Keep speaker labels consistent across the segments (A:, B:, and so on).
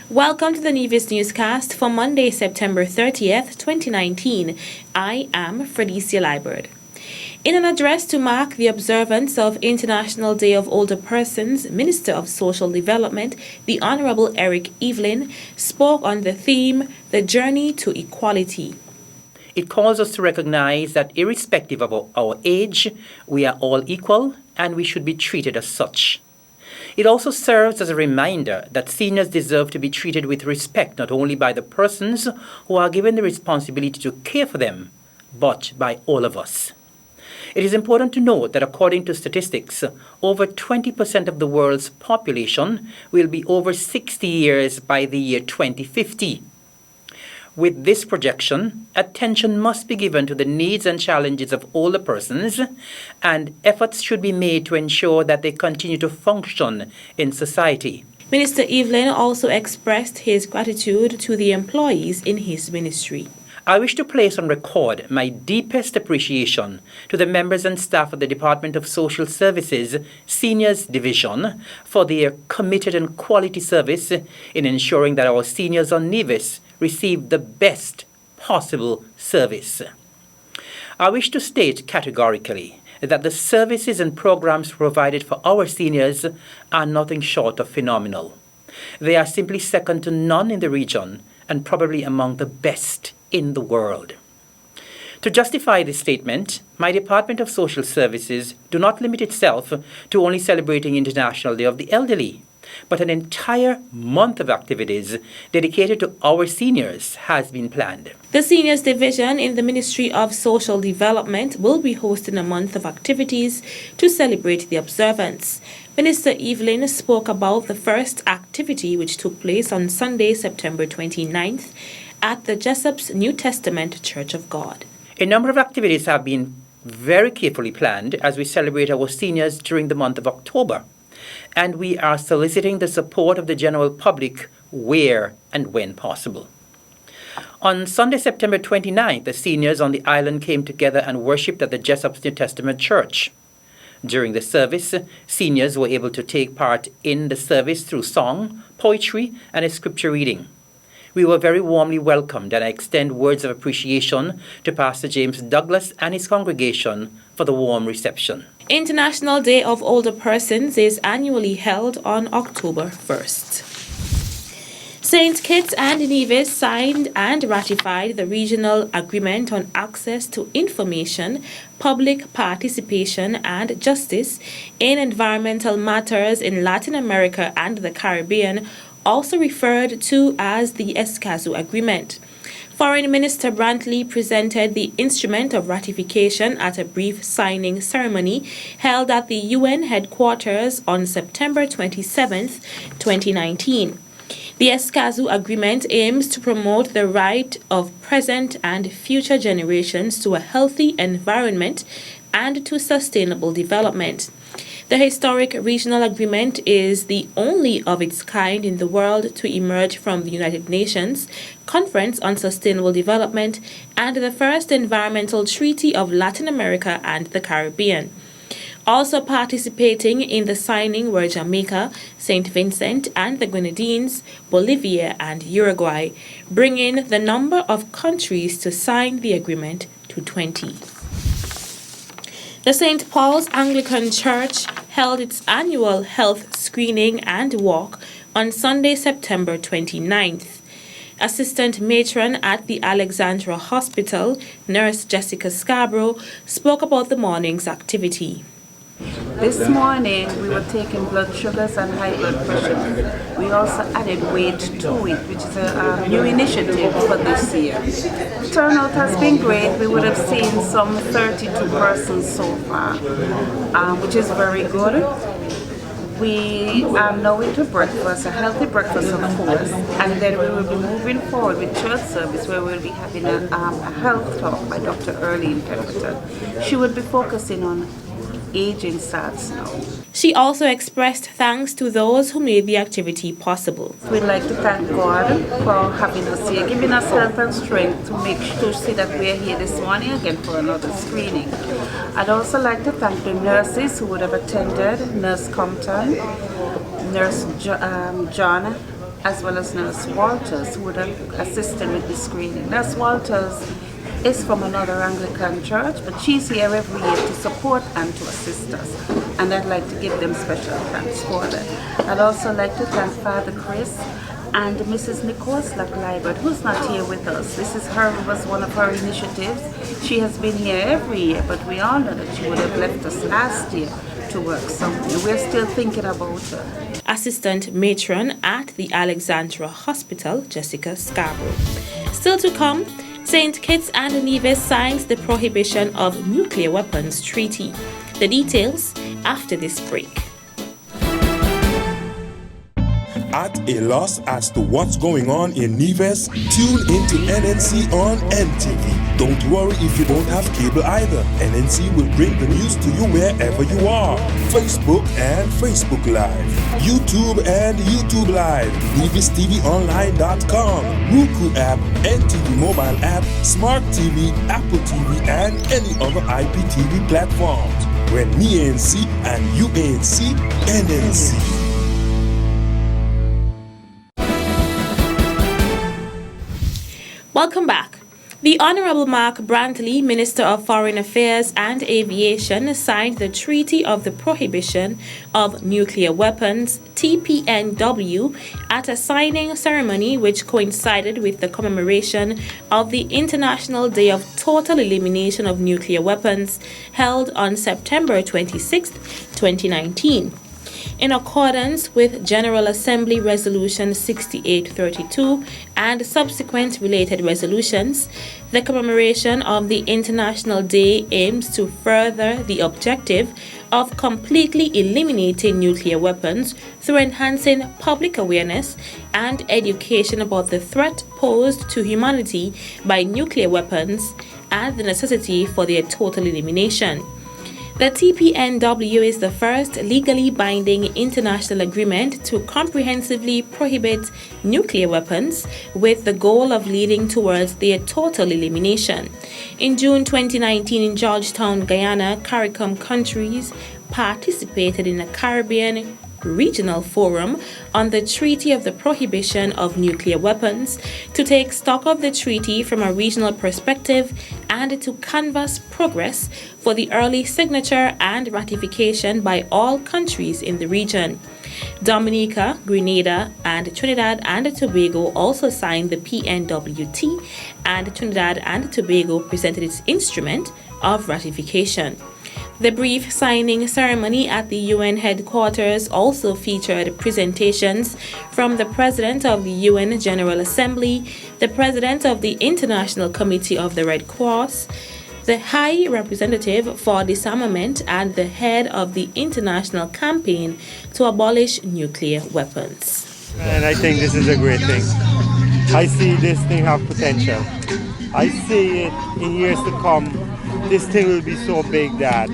A: Welcome to the Nevis Newscast for Monday, September 30th, 2019. I am Fredicia Liburd. In an address to mark the observance of International Day of Older Persons, Minister of Social Development, the Honorable Eric Evelyn, spoke on the theme, The Journey to Equality.
B: It calls us to recognize that irrespective of our age, we are all equal and we should be treated as such. It also serves as a reminder that seniors deserve to be treated with respect not only by the persons who are given the responsibility to care for them, but by all of us. It is important to note that according to statistics, over 20% of the world's population will be over 60 years by the year 2050. With this projection, attention must be given to the needs and challenges of older persons, and efforts should be made to ensure that they continue to function in society.
A: Minister Evelyn also expressed his gratitude to the employees in his ministry.
B: I wish to place on record my deepest appreciation to the members and staff of the Department of Social Services Seniors Division for their committed and quality service in ensuring that our seniors on Nevis receive the best possible service. I wish to state categorically that the services and programs provided for our seniors are nothing short of phenomenal. They are simply second to none in the region and probably among the best in the world. To justify this statement, my Department of Social Services do not limit itself to only celebrating International Day of the Elderly, but an entire month of activities dedicated to our seniors has been planned.
A: The Seniors Division in the Ministry of Social Development will be hosting a month of activities to celebrate the observance. Minister Evelyn spoke about the first activity which took place on Sunday, September 29th at the Jessup's New Testament Church of God.
B: A number of activities have been very carefully planned as we celebrate our seniors during the month of October, and we are soliciting the support of the general public where and when possible. On Sunday, September 29th, the seniors on the island came together and worshipped at the Jessup's New Testament Church. During the service, seniors were able to take part in the service through song, poetry, and a scripture reading. We were very warmly welcomed, and I extend words of appreciation to Pastor James Douglas and his congregation for the warm reception.
A: International Day of Older Persons is annually held on October 1st. St. Kitts and Nevis signed and ratified the Regional Agreement on Access to Information, Public Participation and Justice in Environmental Matters in Latin America and the Caribbean, also referred to as the Escazu Agreement. Foreign Minister Brantley presented the instrument of ratification at a brief signing ceremony held at the UN headquarters on September 27, 2019. The Escazu Agreement aims to promote the right of present and future generations to a healthy environment and to sustainable development. The historic regional agreement is the only of its kind in the world to emerge from the United Nations Conference on Sustainable Development and the first environmental treaty of Latin America and the Caribbean. Also participating in the signing were Jamaica, St. Vincent and the Grenadines, Bolivia and Uruguay, bringing the number of countries to sign the agreement to 20. The St. Paul's Anglican Church held its annual health screening and walk on Sunday, September 29th. Assistant matron at the Alexandra Hospital, Nurse Jessica Scarborough, spoke about the morning's activity.
C: This morning we were taking blood sugars and high blood pressure. We also added weight to it, which is a new initiative for this year. The turnout has been great. We would have seen some 32 persons so far, which is very good. We are now into breakfast, a healthy breakfast of course, and then we will be moving forward with church service where we'll be having a health talk by Dr. Earlene Pemberton. She will be focusing on aging starts now.
A: She also expressed thanks to those who made the activity possible.
C: We'd like to thank God for having us here, giving us health and strength to see that we are here this morning again for another screening. I'd also like to thank the nurses who would have attended, Nurse Compton, Nurse John, as well as Nurse Walters, who would have assisted with the screening. Nurse Walters is from another Anglican church, but she's here every year to support and to assist us. And I'd like to give them special thanks for that. I'd also like to thank Father Chris and Mrs. Nicole Slack-Libert, who's not here with us. This is her, was one of her initiatives. She has been here every year, but we all know that she would have left us last year to work somewhere. We're still thinking about her.
A: Assistant Matron at the Alexandra Hospital, Jessica Scarborough. Still to come, St. Kitts and Nevis signs the Prohibition of Nuclear Weapons Treaty. The details after this break.
D: At a loss as to what's going on in Nevis? Tune into NNC on NTV. Don't worry if you don't have cable either. NNC will bring the news to you wherever you are. Facebook and Facebook Live. YouTube and YouTube Live. NevisTVOnline.com. Roku app, NTV mobile app, Smart TV, Apple TV, and any other IPTV platforms. When me ANC and you ANC, NNC.
A: Welcome back. The Honorable Mark Brantley, Minister of Foreign Affairs and Aviation, signed the Treaty of the Prohibition of Nuclear Weapons, TPNW, at a signing ceremony which coincided with the commemoration of the International Day of Total Elimination of Nuclear Weapons, held on September 26, 2019. In accordance with General Assembly Resolution 6832 and subsequent related resolutions, the commemoration of the International Day aims to further the objective of completely eliminating nuclear weapons through enhancing public awareness and education about the threat posed to humanity by nuclear weapons and the necessity for their total elimination. The TPNW is the first legally binding international agreement to comprehensively prohibit nuclear weapons, with the goal of leading towards their total elimination. In June 2019 in Georgetown, Guyana, CARICOM countries participated in a Caribbean Regional Forum on the Treaty of the Prohibition of Nuclear Weapons to take stock of the treaty from a regional perspective and to canvass progress for the early signature and ratification by all countries in the region. Dominica, Grenada, and Trinidad and Tobago also signed the PNWT, and Trinidad and Tobago presented its instrument of ratification. The brief signing ceremony at the UN headquarters also featured presentations from the President of the UN General Assembly, the President of the International Committee of the Red Cross, the High Representative for Disarmament, and the head of the International Campaign to Abolish Nuclear Weapons.
E: And I think this is a great thing. I see this thing have potential. I see it in years to come. This thing will be so big that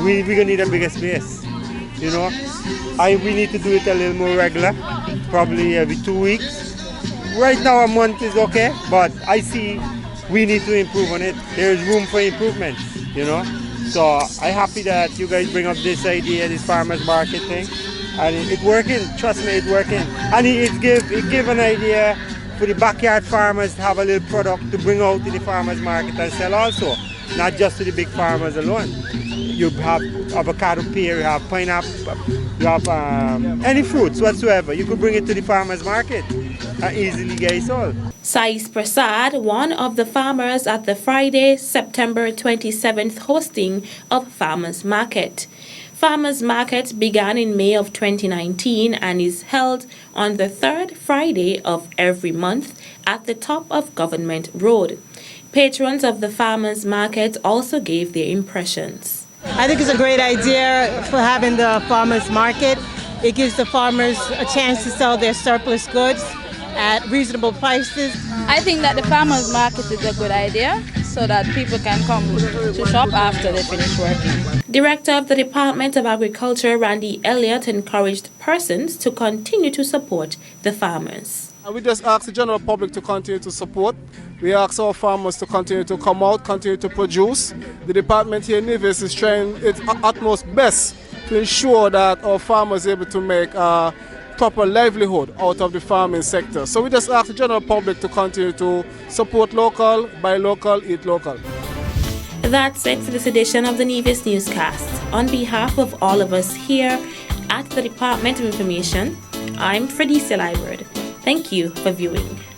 E: we're going to need a bigger space, you know. We need to do it a little more regular, probably every 2 weeks. Right now a month is okay, but I see we need to improve on it. There is room for improvement, you know. So I'm happy that you guys bring up this idea, this farmers market thing, and it's working. Trust me, it's working. And it give an idea for the backyard farmers to have a little product to bring out to the farmers market and sell also, not just to the big farmers alone. You have avocado, pear, you have pineapple, you have any fruits whatsoever. You could bring it to the farmers market and easily get it sold.
A: Sais Prasad, one of the farmers at the Friday, September 27th hosting of Farmers Market. Farmers Market began in May of 2019 and is held on the third Friday of every month at the top of Government Road. Patrons of the Farmers Market also gave their impressions.
F: I think it's a great idea for having the farmers market. It gives the farmers a chance to sell their surplus goods at reasonable prices.
G: I think that the farmers market is a good idea so that people can come to shop after they finish working.
A: Director of the Department of Agriculture, Randy Elliott, encouraged persons to continue to support the farmers.
H: We just ask the general public to continue to support. We ask our farmers to continue to come out, continue to produce. The department here in Nevis is trying its utmost best to ensure that our farmers are able to make proper livelihood out of the farming sector. So we just ask the general public to continue to support local, buy local, eat local.
A: That's it for this edition of the Nevis Newscast. On behalf of all of us here at the Department of Information, I'm Fredisa Librard. Thank you for viewing.